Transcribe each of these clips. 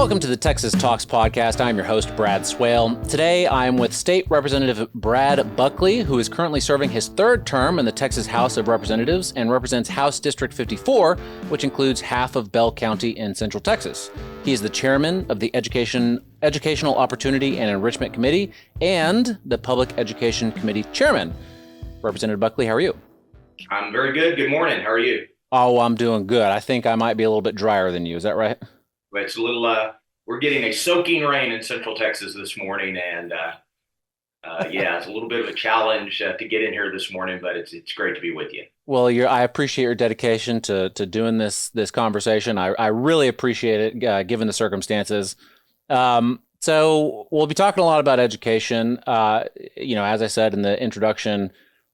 Welcome to the Texas Talks podcast. I'm your host, Brad Swale. Today, I'm with State Representative Brad Buckley, who is currently serving his third term in the Texas House of Representatives and represents House District 54, which includes half of Bell County in Central Texas. He is the chairman of the Educational Opportunity and Enrichment Committee and the Public Education Committee chairman. Representative Buckley, how are you? I'm very good. Good morning. How are you? Oh, I'm doing good. I think I might be a little bit drier than you. Is that right? It's a little, we're getting a soaking rain in Central Texas this morning. And yeah, it's a little bit of a challenge to get in here this morning, but it's great to be with you. Well, I appreciate your dedication to doing this conversation. I really appreciate it, given the circumstances. So we'll be talking a lot about education. As I said in the introduction,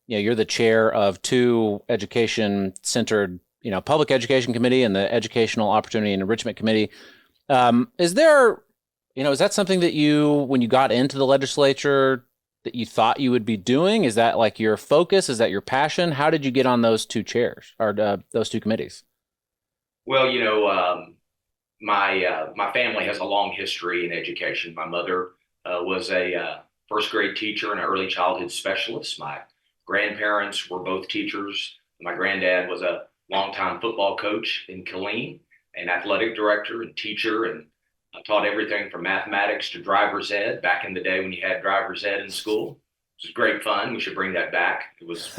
you're the chair of two education-centered, Public Education Committee and the Educational Opportunity and Enrichment Committee. Is that something that you, when you got into the legislature, that you thought you would be doing? Is that like your focus? Is that your passion? How did you get on those two chairs or those two committees? Well, my family has a long history in education. My mother was a first grade teacher and an early childhood specialist. My grandparents were both teachers. My granddad was a longtime football coach in Killeen, an athletic director and teacher, and I taught everything from mathematics to driver's ed back in the day when you had driver's ed in school. It was great fun. We should bring that back. It was,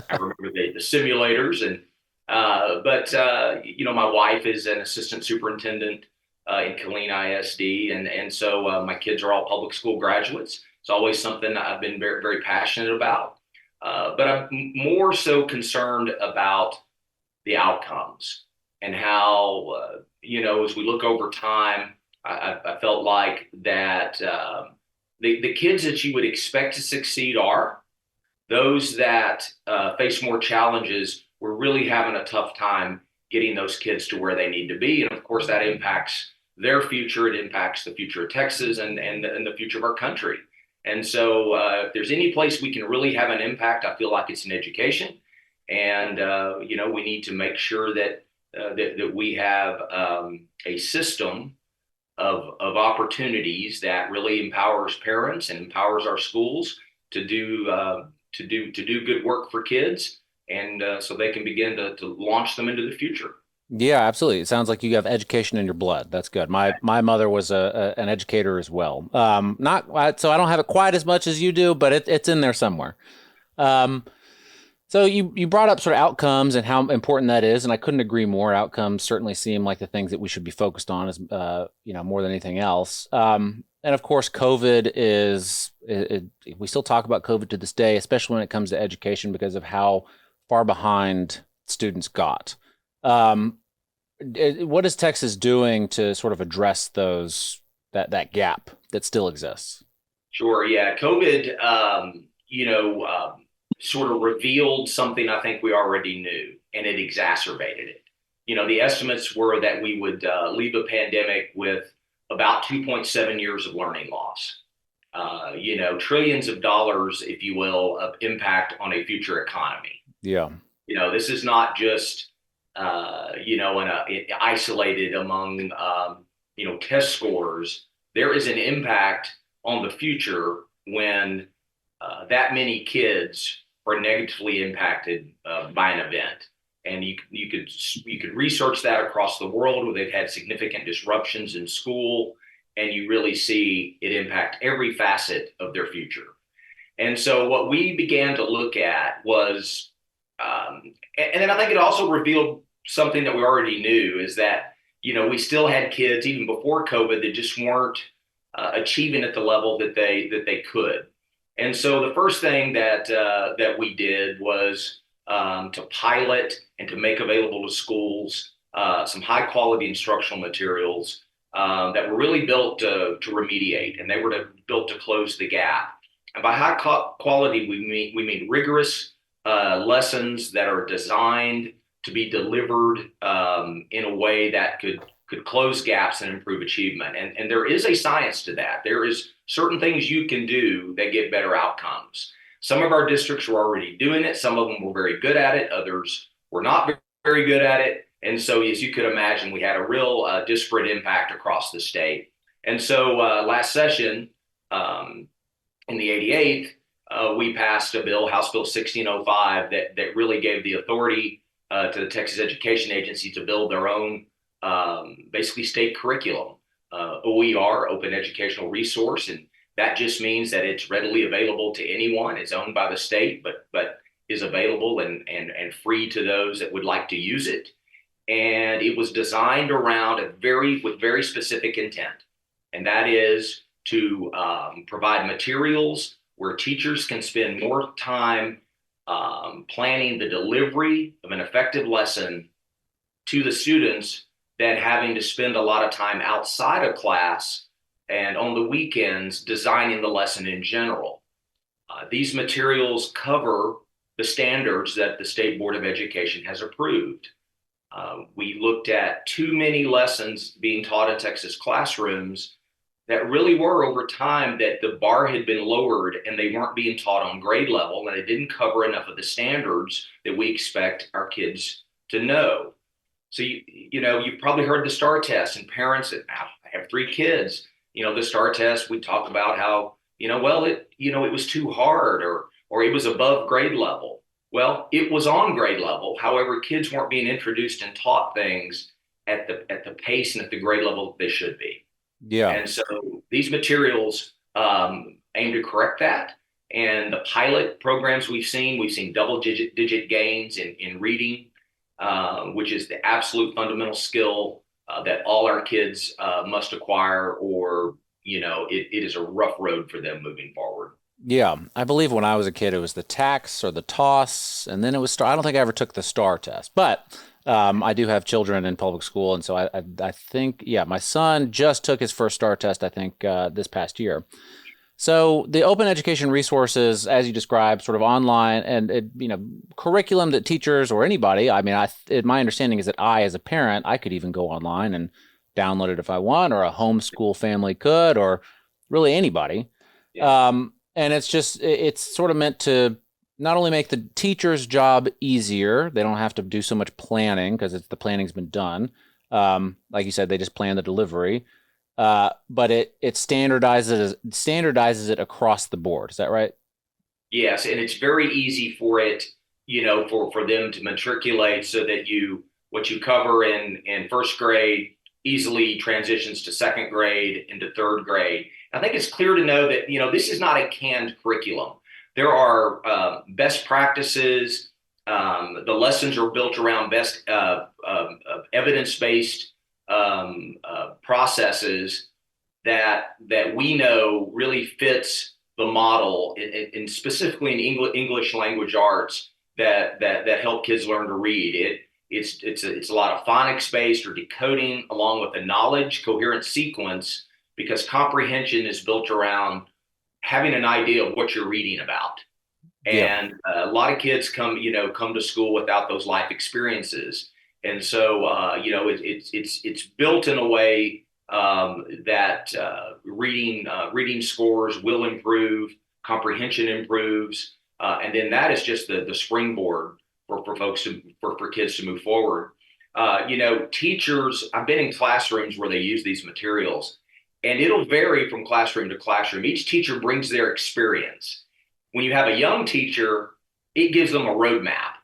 I remember the simulators. And my wife is an assistant superintendent in Killeen ISD. And so my kids are all public school graduates. It's always something I've been very, very passionate about. But I'm more so concerned about the outcomes and how, as we look over time, I felt like that the kids that you would expect to succeed are those that face more challenges. We're really having a tough time getting those kids to where they need to be. And of course, that impacts their future. It impacts the future of Texas and the future of our country. And so if there's any place we can really have an impact, I feel like it's in education. And, we need to make sure that we have a system of opportunities that really empowers parents and empowers our schools to do good work for kids, and so they can begin to launch them into the future. Yeah, absolutely. It sounds like you have education in your blood. That's good. My mother was an educator as well. So I don't have it quite as much as you do, but it's in there somewhere. So you brought up sort of outcomes and how important that is, and I couldn't agree more. Outcomes certainly seem like the things that we should be focused on, as more than anything else. And of course, COVID we still talk about COVID to this day, especially when it comes to education, because of how far behind students got. What is Texas doing to sort of address that gap that still exists? Sure. Yeah. COVID, sort of revealed something I think we already knew, and it exacerbated it. The estimates were that we would leave a pandemic with about 2.7 years of learning loss. Trillions of dollars, if you will, of impact on a future economy. Yeah. This is not just, isolated among, test scores. There is an impact on the future when that many kids are negatively impacted by an event. And you could research that across the world where they've had significant disruptions in school, and you really see it impact every facet of their future. And so what we began to look at was, and then I think it also revealed something that we already knew, is that, we still had kids even before COVID that just weren't achieving at the level that they could. And so the first thing that we did was to pilot and to make available to schools some high quality instructional materials that were really built to remediate, and they were built to close the gap. And by high quality, we mean rigorous lessons that are designed to be delivered in a way that could close gaps and improve achievement. And there is a science to that. There is certain things you can do that get better outcomes. Some of our districts were already doing it. Some of them were very good at it. Others were not very good at it. And so, as you could imagine, we had a real disparate impact across the state. And so, last session, in the 88th, we passed a bill, House Bill 1605, that really gave the authority to the Texas Education Agency to build their own, basically, state curriculum. OER, Open Educational Resource, and that just means that it's readily available to anyone. It's owned by the state, but is available and free to those that would like to use it. And it was designed around with very specific intent, and that is to provide materials where teachers can spend more time planning the delivery of an effective lesson to the students than having to spend a lot of time outside of class and on the weekends designing the lesson in general. These materials cover the standards that the State Board of Education has approved. We looked at too many lessons being taught in Texas classrooms that really were over time that the bar had been lowered and they weren't being taught on grade level, and they didn't cover enough of the standards that we expect our kids to know. So, you've probably heard the STAR test, and parents that have 3 kids, the STAR test, we talk about how, it was too hard or it was above grade level. Well, it was on grade level. However, kids weren't being introduced and taught things at the pace and at the grade level that they should be. Yeah. And so these materials aim to correct that. And the pilot programs we've seen double-digit gains in reading, which is the absolute fundamental skill that all our kids must acquire, or it is a rough road for them moving forward. Yeah, I believe when I was a kid, it was the TAX or the TOS, and then it was STAR. I don't think I ever took the STAR test, but I do have children in public school, and so I think, yeah, my son just took his first STAR test, I think, this past year. So the open education resources, as you described, sort of online and curriculum that teachers or anybody, I mean, my understanding is that as a parent, I could even go online and download it if I want, or a homeschool family could, or really anybody. Yeah. And it's sort of meant to not only make the teacher's job easier, they don't have to do so much planning because the planning's been done. Like you said, they just plan the delivery. But it standardizes it across the board. Is that right? Yes, and it's very easy for it, for them to matriculate so that what you cover in first grade easily transitions to second grade into third grade. I think it's clear to know that, this is not a canned curriculum. There are best practices. The lessons are built around best evidence-based processes that we know really fits the model, and specifically in English language arts that help kids learn to read. It's a lot of phonics based or decoding, along with a knowledge coherent sequence, because comprehension is built around having an idea of what you're reading about. Yeah. And a lot of kids come to school without those life experiences. And so, it's built in a way that reading scores will improve, comprehension improves, and then that is just the springboard for folks for kids to move forward. Teachers, I've been in classrooms where they use these materials, and it'll vary from classroom to classroom. Each teacher brings their experience. When you have a young teacher, it gives them a roadmap,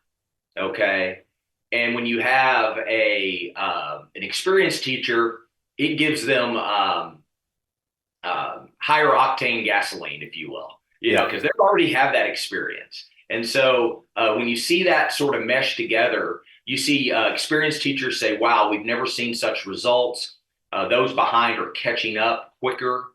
okay? And when you have an experienced teacher, it gives them higher octane gasoline, if you will, because they already have that experience. And so when you see that sort of mesh together, you see experienced teachers say, wow, we've never seen such results. Those behind are catching up quicker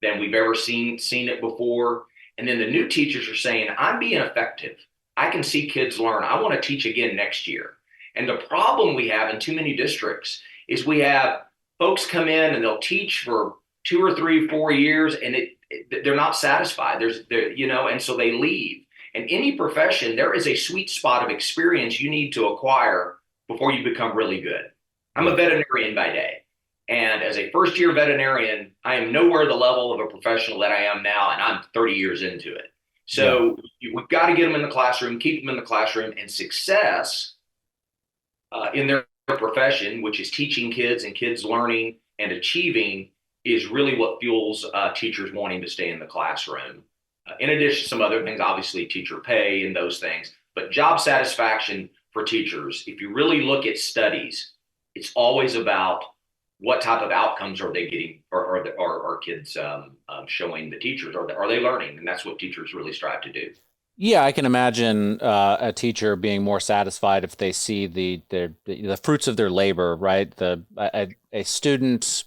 than we've ever seen it before. And then the new teachers are saying, I'm being effective. I can see kids learn. I want to teach again next year. And the problem we have in too many districts is we have folks come in and they'll teach for 2 or 3, 4 years, and they're not satisfied. And so they leave. In any profession, there is a sweet spot of experience you need to acquire before you become really good. I'm a veterinarian by day. And as a first-year veterinarian, I am nowhere the level of a professional that I am now, and I'm 30 years into it. So we've got to get them in the classroom, keep them in the classroom, and success in their profession, which is teaching kids and kids learning and achieving, is really what fuels teachers wanting to stay in the classroom. In addition to some other things, obviously teacher pay and those things, but job satisfaction for teachers, if you really look at studies, it's always about what type of outcomes are they getting, or are kids showing the teachers, are they learning? And that's what teachers really strive to do. Yeah, I can imagine a teacher being more satisfied if they see the fruits of their labor, right? A student,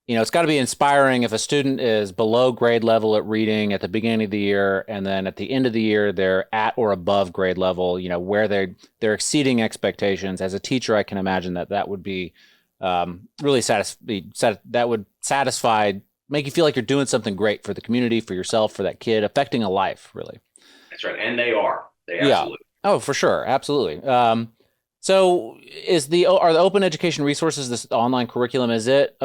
it's got to be inspiring if a student is below grade level at reading at the beginning of the year, and then at the end of the year they're at or above grade level, where they're exceeding expectations. As a teacher, I can imagine that would be really that would satisfy, make you feel like you're doing something great for the community, for yourself, for that kid, affecting a life, really. That's right. And they are. They Yeah. absolutely. Oh, for sure. Absolutely. So are the open education resources, this online curriculum, is it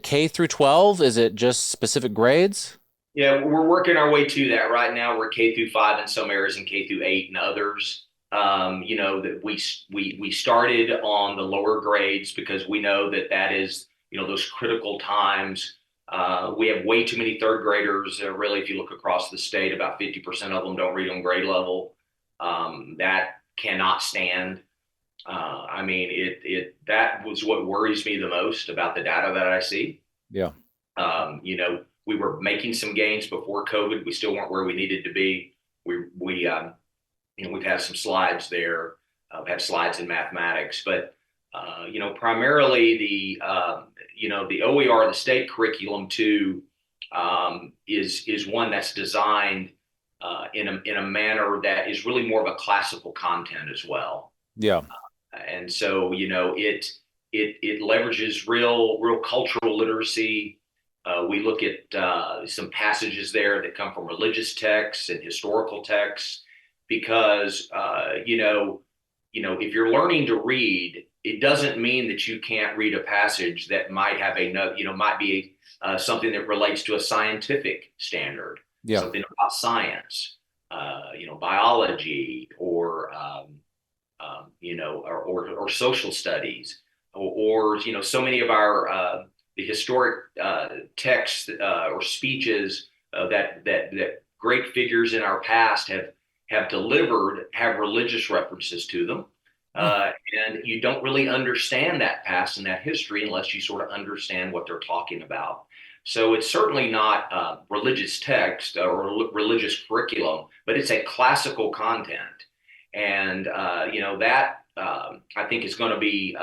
K through 12? Is it just specific grades? Yeah, we're working our way to that right now. We're K through 5 in some areas and K through 8 in others. That we started on the lower grades because we know that is, those critical times. We have way too many third graders. Really, if you look across the state, about 50% of them don't read on grade level. That cannot stand. I mean, that was what worries me the most about the data that I see. Yeah. We were making some gains before COVID. We still weren't where we needed to be. We've had some slides there. We've had slides in mathematics, but primarily the OER, the state curriculum too, is one that's designed in a manner that is really more of a classical content as well. Yeah. And so it leverages real cultural literacy. We look at some passages there that come from religious texts and historical texts, because if you're learning to read, it doesn't mean that you can't read a passage that might have might be something that relates to a scientific standard, something about science, biology, or or social studies, or so many of our the historic texts or speeches that great figures in our past have delivered have religious references to them. And you don't really understand that past and that history unless you sort of understand what they're talking about. So it's certainly not religious text or religious curriculum, but it's a classical content. And, that I think is going to be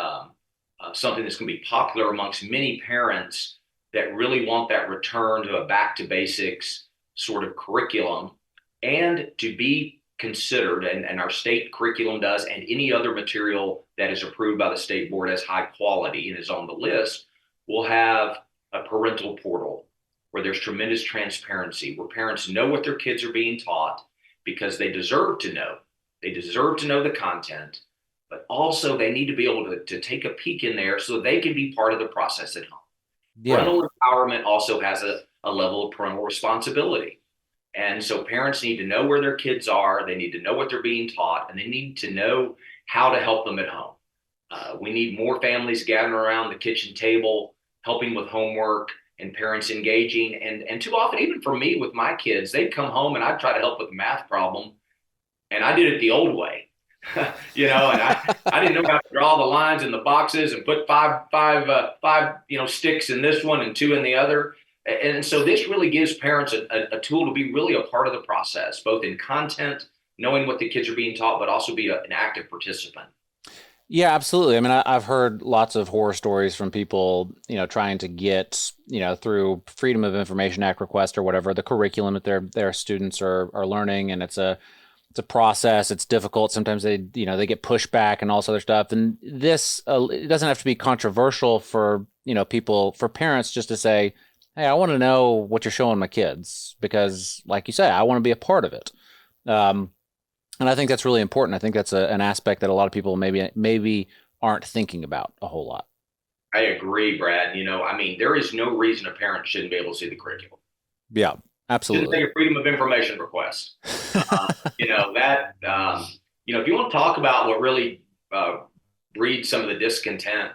something that's going to be popular amongst many parents that really want that return to a back to basics sort of curriculum, and to be considered, and our state curriculum does, and any other material that is approved by the state board as high quality and is on the list, will have a parental portal where there's tremendous transparency, where parents know what their kids are being taught, because they deserve to know. They deserve to know the content, but also they need to be able to take a peek in there so they can be part of the process at home. Yeah. Parental empowerment also has a level of parental responsibility. And so parents need to know where their kids are, they need to know what they're being taught, and they need to know how to help them at home. We need more families gathering around the kitchen table, helping with homework, and parents engaging. And too often, even for me with my kids, they'd come home and I'd try to help with a math problem, and I did it the old way. And I didn't know how to draw the lines in the boxes and put five sticks in this one and 2 in the other. And so this really gives parents a tool to be really a part of the process, both in content, knowing what the kids are being taught, but also be an active participant. Yeah, absolutely. I mean, I've heard lots of horror stories from people, trying to get, through Freedom of Information Act request or whatever, the curriculum that their students are learning, and it's a process. It's difficult. Sometimes they get pushback and all this other stuff. And this it doesn't have to be controversial for for parents just to say, hey, I want to know what you're showing my kids, because, like you say, I want to be a part of it. And I think that's really important. I think that's an aspect that a lot of people maybe aren't thinking about a whole lot. I agree, Brad. There is no reason a parent shouldn't be able to see the curriculum. Yeah, absolutely. Shouldn't take a Freedom of Information request. If you want to talk about what really breed some of the discontent,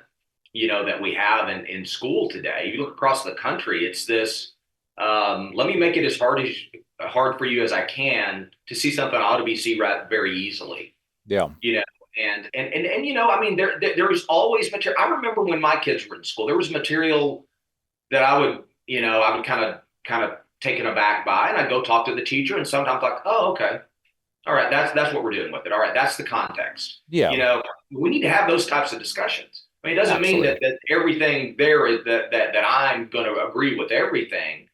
that we have in school today. You look across the country, it's this, let me make it as hard for you as I can to see something ought to be seen very easily. Yeah. I mean, there's always material. I remember when my kids were in school, there was material that I would kind of taken aback by, and I'd go talk to the teacher, and sometimes like, oh, okay, all right, that's what we're doing with it. All right, that's the context. Yeah. We need to have those types of discussions. I mean, it doesn't mean Absolutely. that everything there is that I'm going to agree with everything,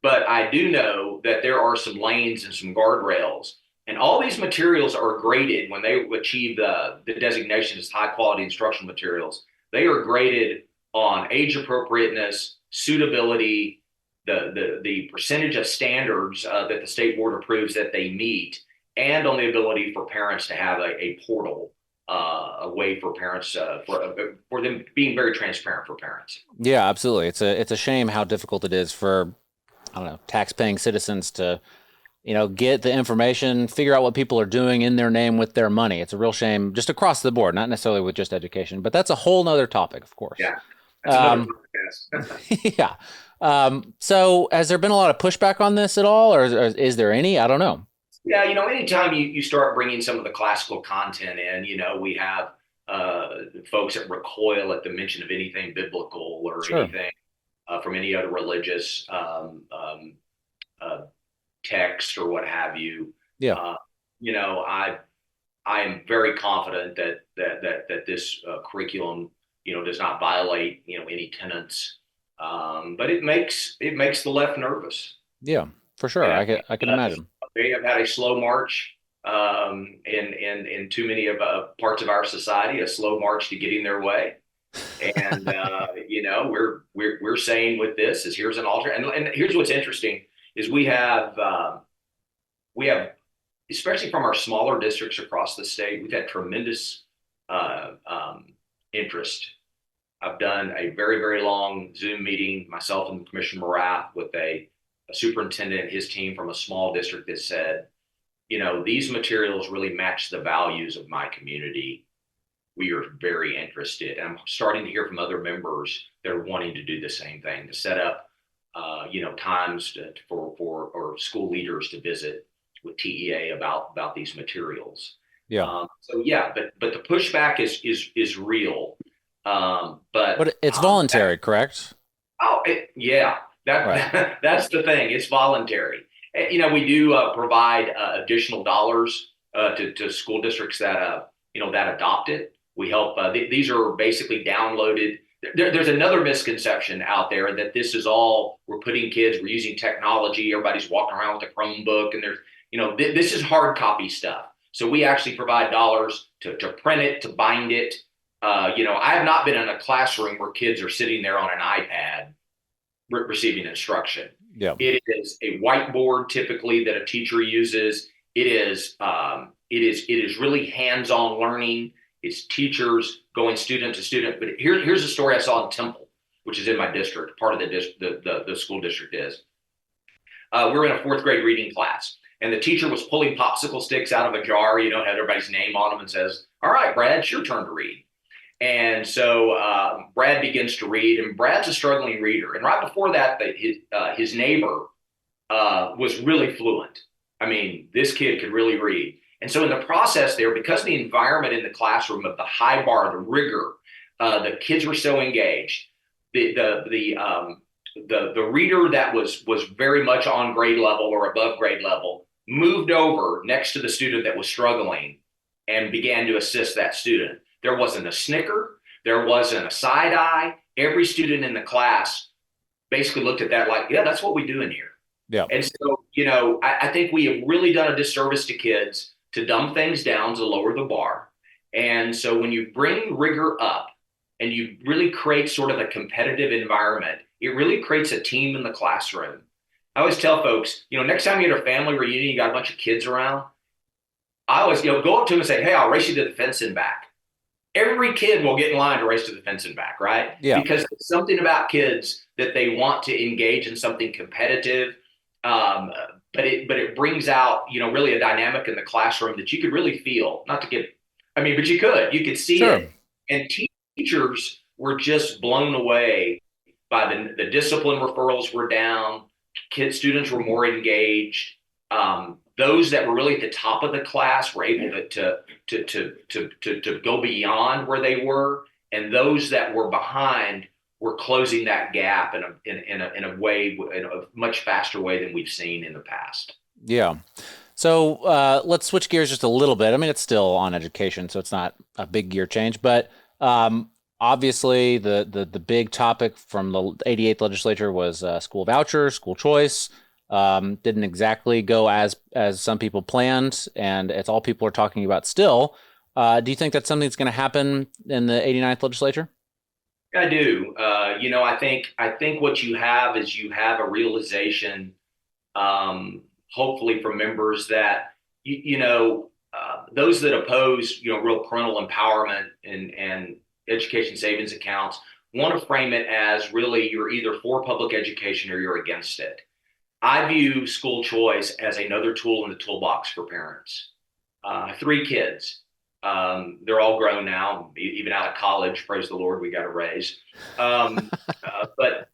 but I do know that there are some lanes and some guardrails, and all these materials are graded when they achieve the designation as high quality instructional materials. They are graded on age appropriateness, suitability, the percentage of standards that the state board approves that they meet, and on the ability for parents to have a portal, a way for parents for them being very transparent for parents. Yeah, absolutely. It's a shame how difficult it is for, I don't know, tax-paying citizens to, get the information, figure out what people are doing in their name with their money. It's a real shame just across the board, not necessarily with just education, but that's a whole nother topic, of course. Yeah, that's another podcast. Yeah. So has there been a lot of pushback on this at all, or is there any? I don't know. Yeah, anytime you start bringing some of the classical content in, we have folks that recoil at the mention of anything biblical or Sure. anything from any other religious text or what have you. Yeah. I am very confident that this curriculum, does not violate, any tenets, but it makes the left nervous. Yeah, for sure. I can imagine. They have had a slow march in too many of parts of our society, a slow march to getting their way. And we're saying with this is here's an alter, and here's what's interesting is we have especially from our smaller districts across the state, we've had tremendous interest. I've done a very, very long Zoom meeting, myself and Commissioner Morath, with a superintendent and his team from a small district that said, these materials really match the values of my community. We are very interested. And I'm starting to hear from other members that are wanting to do the same thing, to set up, times for school leaders to visit with TEA about these materials. Yeah. So yeah, but the pushback is real. But it's voluntary, correct? Yeah, Right. that's the thing. It's voluntary. We do provide additional dollars to school districts that that adopt it. We help. These are basically downloaded. There's another misconception out there that this is all we're using technology. Everybody's walking around with a Chromebook, and this is hard copy stuff. So we actually provide dollars to print it, to bind it. I have not been in a classroom where kids are sitting there on an iPad receiving instruction. Yeah. It is a whiteboard typically that a teacher uses. It is really hands-on learning. It's teachers going student to student. But here's a story I saw in Temple, which is in my district. Part of the school district is. We're in a fourth grade reading class, and the teacher was pulling popsicle sticks out of a jar. Had everybody's name on them, and says, "All right, Brad, it's your turn to read." And so Brad begins to read, and Brad's a struggling reader. And right before that, his neighbor was really fluent. I mean, this kid could really read. And so in the process there, because of the environment in the classroom of the high bar, the rigor, the kids were so engaged. The reader that was very much on grade level or above grade level moved over next to the student that was struggling and began to assist that student. There wasn't a snicker. There wasn't a side eye. Every student in the class basically looked at that like, yeah, that's what we do in here. Yeah. And so, I think we have really done a disservice to kids to dumb things down, to lower the bar. And so when you bring rigor up and you really create sort of a competitive environment, it really creates a team in the classroom. I always tell folks, next time you're at a family reunion, you got a bunch of kids around, I always, go up to them and say, hey, I'll race you to the fence and back. Every kid will get in line to race to the fence and back, right? Yeah. Because it's something about kids that they want to engage in something competitive. But it brings out, really a dynamic in the classroom that you could really feel, but you could see Sure. it. and teachers were just blown away by the discipline referrals were down. Students were more engaged. Those that were really at the top of the class were able to go beyond where they were, and those that were behind were closing that gap in a way, in a much faster way than we've seen in the past. Yeah. So let's switch gears just a little bit. I mean, it's still on education, so it's not a big gear change, but obviously the big topic from the 88th legislature was school voucher, school choice. Didn't exactly go as some people planned, and it's all people are talking about still. Do you think that's something that's going to happen in the 89th legislature? I do. I think what you have is you have a realization, hopefully from members that those that oppose real parental empowerment and education savings accounts want to frame it as really you're either for public education or you're against it. I view school choice as another tool in the toolbox for parents. Three kids. They're all grown now, even out of college. Praise the Lord, we got a raise. But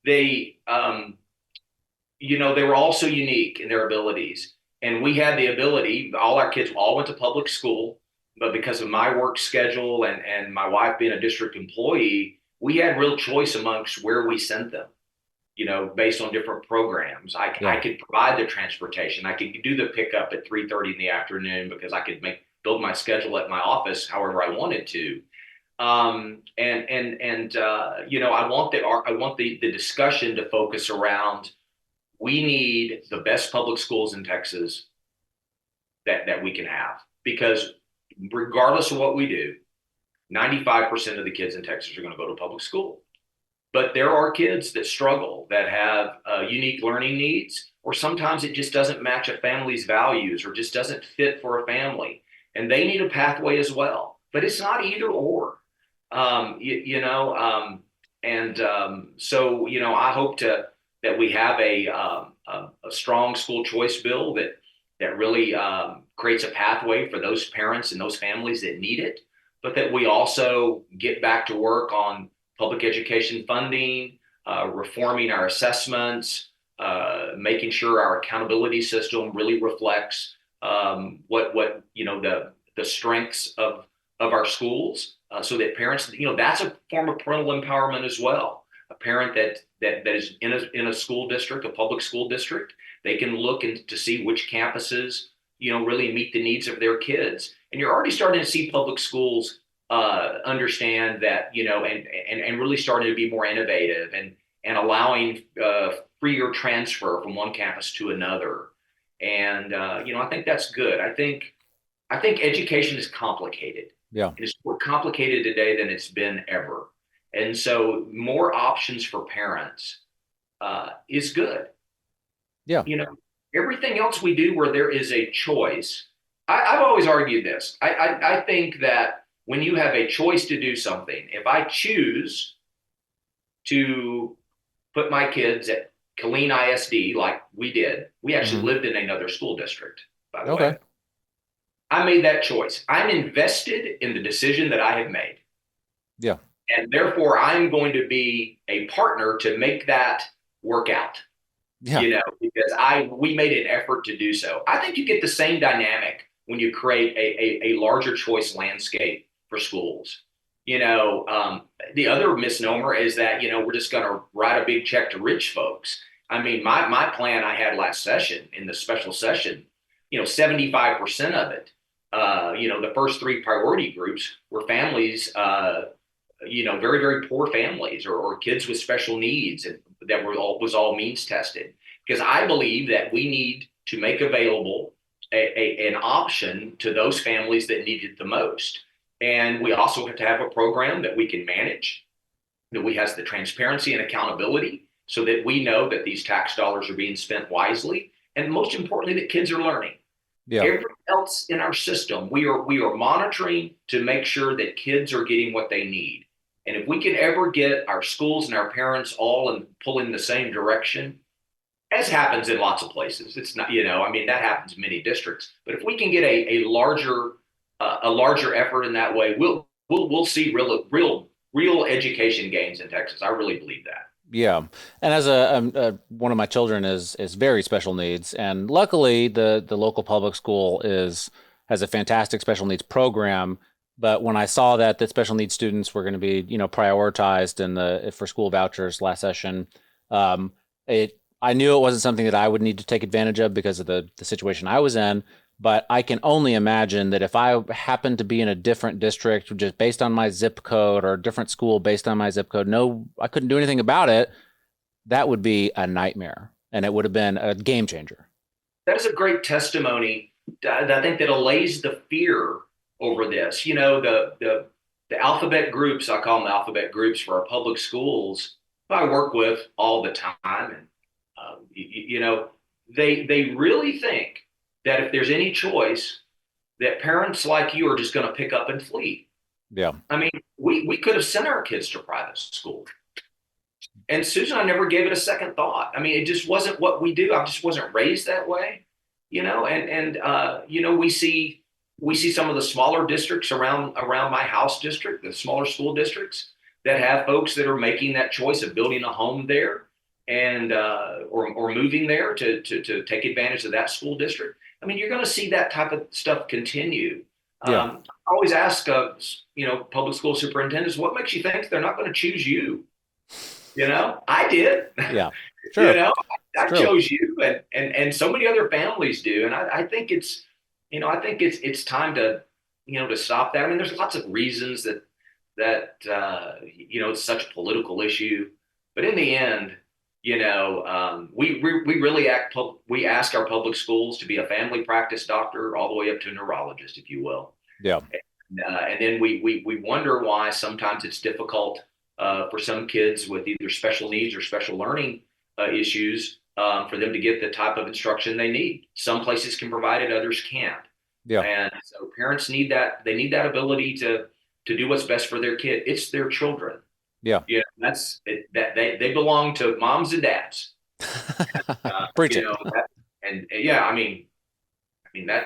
they were all so unique in their abilities. And we had the ability, all our kids all went to public school, but because of my work schedule and my wife being a district employee, we had real choice amongst where we sent them, based on different programs. I could provide the transportation. I could do the pickup at 3:30 in the afternoon because I could build my schedule at my office however I wanted to. I want the discussion to focus around we need the best public schools in Texas that we can have, because regardless of what we do, 95% of the kids in Texas are going to go to public school. But there are kids that struggle, that have unique learning needs, or sometimes it just doesn't match a family's values or just doesn't fit for a family. And they need a pathway as well. But it's not either or. I hope that we have a strong school choice bill that really creates a pathway for those parents and those families that need it, but that we also get back to work on public education funding, reforming our assessments, making sure our accountability system really reflects the strengths of our schools, so that parents, that's a form of parental empowerment as well. A parent that is in a school district, a public school district, they can look to see which campuses really meet the needs of their kids. And you're already starting to see public schools understand that, and really starting to be more innovative and allowing freer transfer from one campus to another. And I think that's good. I think education is complicated. Yeah. It's more complicated today than it's been ever. And so more options for parents is good. Yeah. Everything else we do where there is a choice, I've always argued this. I think that when you have a choice to do something, if I choose to put my kids at Killeen ISD like we did, we actually lived in another school district, by the way. I made that choice. I'm invested in the decision that I have made. Yeah. And therefore, I'm going to be a partner to make that work out. Yeah. Because we made an effort to do so. I think you get the same dynamic when you create a larger choice landscape for schools. The other misnomer is that, we're just going to write a big check to rich folks. I mean, my plan I had last session in the special session, 75% of it, the first three priority groups were families, very, very poor families or kids with special needs, and that was all means tested. Because I believe that we need to make available an option to those families that need it the most. And we also have to have a program that we can manage, that we has the transparency and accountability so that we know that these tax dollars are being spent wisely. And most importantly, that kids are learning. Yeah. Everything else in our system, we are monitoring to make sure that kids are getting what they need. And if we can ever get our schools and our parents all and pull in the same direction, as happens in lots of places, it's not, that happens in many districts. But if we can get a larger effort in that way, we'll see real education gains in Texas. I really believe that. Yeah, and as a one of my children is very special needs, and luckily the local public school is has a fantastic special needs program. But when I saw that special needs students were going to be prioritized in the for school vouchers last session, it I knew it wasn't something that I would need to take advantage of because of the situation I was in. But I can only imagine that if I happened to be in a different district, just based on my zip code, or a different school based on my zip code, no, I couldn't do anything about it. That would be a nightmare, and it would have been a game changer. That is a great testimony. I think that allays the fear over this. The alphabet groups, I call them the alphabet groups for our public schools, who I work with all the time, and they really think that if there's any choice, that parents like you are just going to pick up and flee. Yeah, I mean, we could have sent our kids to private school. And Susan, I never gave it a second thought. I mean, it just wasn't what we do. I just wasn't raised that way, we see some of the smaller districts around my house district, the smaller school districts that have folks that are making that choice of building a home there and or moving there to take advantage of that school district. I mean, you're going to see that type of stuff continue. yeah, I always ask, public school superintendents, what makes you think they're not going to choose you? I did. yeah. you Sure, know, it's I true. chose you, and so many other families do. And I think it's time to stop that. I mean, there's lots of reasons that it's such a political issue, but in the end, we really we ask our public schools to be a family practice doctor all the way up to a neurologist, if you will. Yeah, And then we wonder why sometimes it's difficult for some kids with either special needs or special learning issues for them to get the type of instruction they need. Some places can provide it, others can't. yeah, And so parents need that. They need that ability to do what's best for their kid. It's their children. yeah. Yeah, that's it, that they belong to moms and dads. Preach it. Yeah,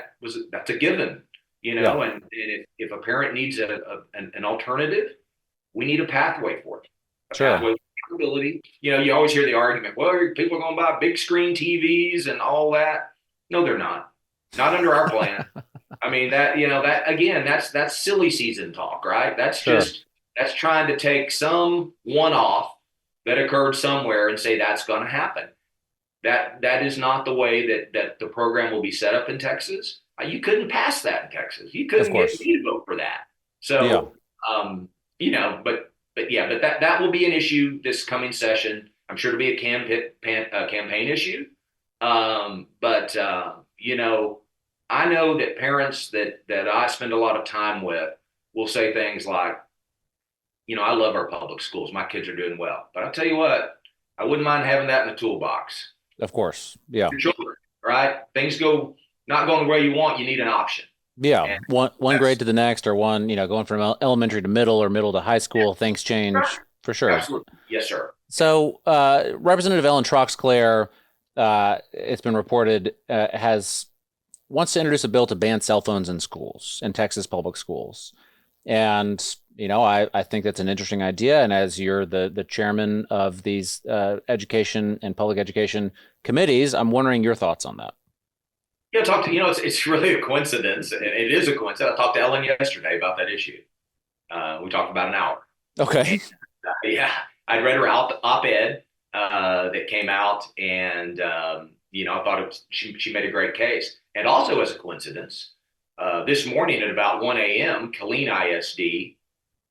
that's a given. Yeah, And if a parent needs an alternative, we need a pathway for it. A sure. pathway for accountability. You always hear the argument, well, people are going to buy big screen TVs and all that. No, they're not. Not under our plan. I mean, that again, that's silly season talk, right? Sure. That's trying to take some one-off that occurred somewhere and say that's going to happen. That is not the way that the program will be set up in Texas. You couldn't pass that in Texas. You Of couldn't get course. me to vote for that. Yeah. So, but that will be an issue this coming session. I'm sure it'll be a campaign issue. I know that parents that I spend a lot of time with will say things like, I love our public schools. My kids are doing well. But I'll tell you what, I wouldn't mind having that in the toolbox. Of course. Yeah. Your children, right? Things go not going the way you want, you need an option. Yeah. And One that's grade to the next, or going from elementary to middle or middle to high school, things change for sure. absolutely. Yes, sir. So, Representative Ellen Troxclair, it's been reported, has wants to introduce a bill to ban cell phones in schools, in Texas public schools. And, I think that's an interesting idea. And as you're the chairman of these education and public education committees, I'm wondering your thoughts on that. Yeah, it's really a coincidence. And it is a coincidence. I talked to Ellen yesterday about that issue. We talked about an hour. Okay. Yeah, I read her op-ed that came out, and I thought she made a great case. And also, as a coincidence, this morning at about 1 a.m., Killeen ISD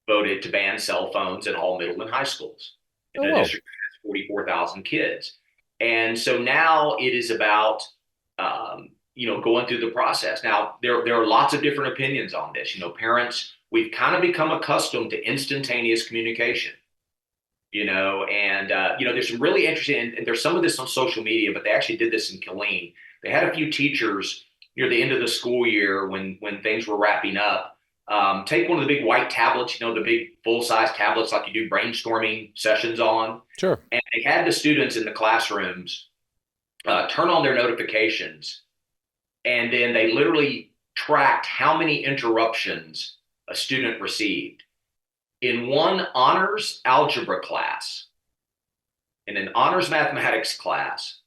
voted to ban cell phones in all middle and high schools in a district that has 44,000 kids. And so now it is about going through the process. Now there are lots of different opinions on this. Parents, we've kind of become accustomed to instantaneous communication. There's some really interesting, and there's some of this on social media, but they actually did this in Killeen. They had a few teachers near the end of the school year when things were wrapping up, take one of the big white tablets, the big full-size tablets like you do brainstorming sessions on. Sure. And they had the students in the classrooms turn on their notifications, and then they literally tracked how many interruptions a student received. In one honors algebra class, in an honors mathematics class,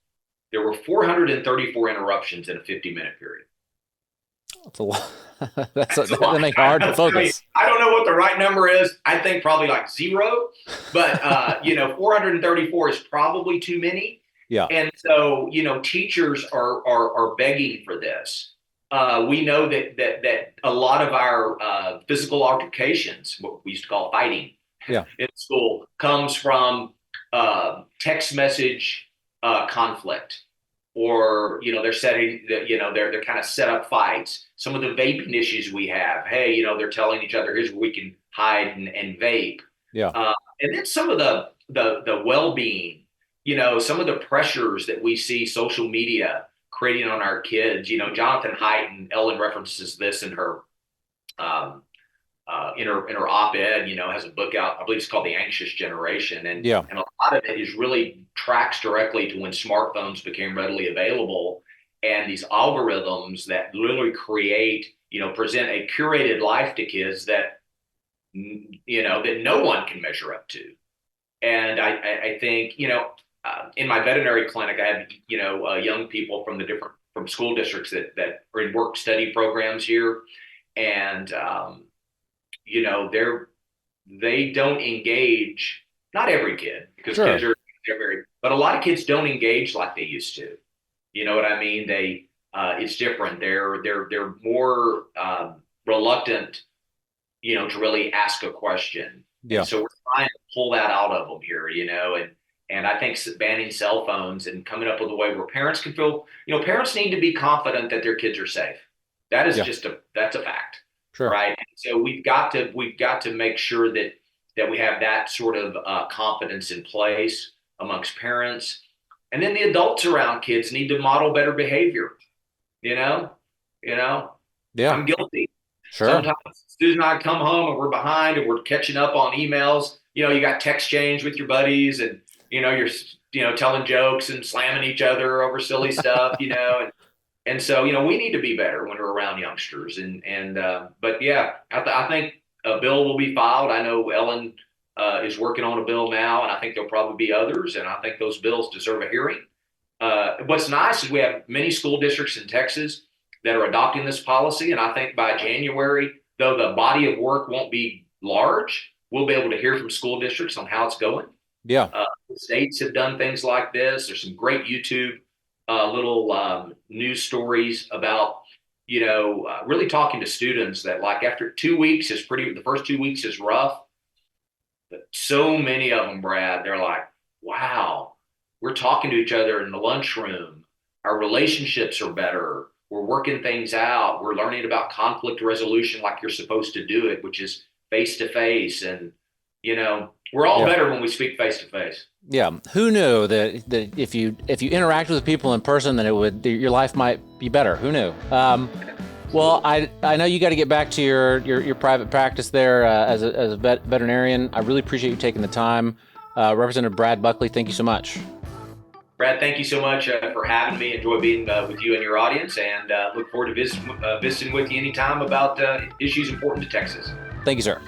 there were 434 interruptions in a 50-minute period. That's a lot. That's a lot. that makes it hard to focus. I don't know what the right number is. I think probably like 0, but 434 is probably too many. Yeah. And so, teachers are begging for this. We know that a lot of our physical altercations, what we used to call fighting, in school, comes from text message conflict, or they're setting they're kind of set up fights. Some of the vaping issues we have. Hey, they're telling each other, here's where we can hide and vape. Yeah. And then some of the well-being. Some of the pressures that we see social media creating on our kids. Jonathan Haidt, and Ellen references this in her op-ed. Has a book out. I believe it's called The Anxious Generation, and a lot of it is really tracks directly to when smartphones became readily available, and these algorithms that literally present a curated life to kids that that no one can measure up to. And I think in my veterinary clinic, I have young people from school districts that are in work study programs here, and they don't engage. Not every kid, because kids but a lot of kids don't engage like they used to. You know what I mean? It's different. They're more reluctant, to really ask a question. Yeah. And so we're trying to pull that out of them here, and I think banning cell phones and coming up with a way where parents can feel, parents need to be confident that their kids are safe. That is that's a fact. Sure. Right. And so we've got to make sure that we have that sort of confidence in place amongst parents. And then the adults around kids need to model better behavior. Yeah. I'm guilty. Sure. Sometimes Susan and I come home and we're behind and we're catching up on emails. You got text change with your buddies, and you're telling jokes and slamming each other over silly stuff, and so we need to be better when we're around youngsters. But yeah, I think a bill will be filed. I know Ellen is working on a bill now, and I think there'll probably be others, and I think those bills deserve a hearing. What's nice is we have many school districts in Texas that are adopting this policy, and I think by January, though the body of work won't be large, we'll be able to hear from school districts on how it's going. Yeah. States have done things like this. There's some great YouTube little news stories about, really talking to students that, like, after 2 weeks the first 2 weeks is rough. But so many of them, Brad, they're like, wow, we're talking to each other in the lunchroom. Our relationships are better. We're working things out. We're learning about conflict resolution like you're supposed to do it, which is face to face. And, we're all better when we speak face to face. Yeah. Who knew that if you interact with people in person, then your life might be better? Who knew? Well, I know you got to get back to your private practice there as a veterinarian. I really appreciate you taking the time. Representative Brad Buckley, thank you so much. Brad, thank you so much for having me. Enjoy being with you and your audience, and look forward to visiting with you anytime about issues important to Texas. Thank you, sir.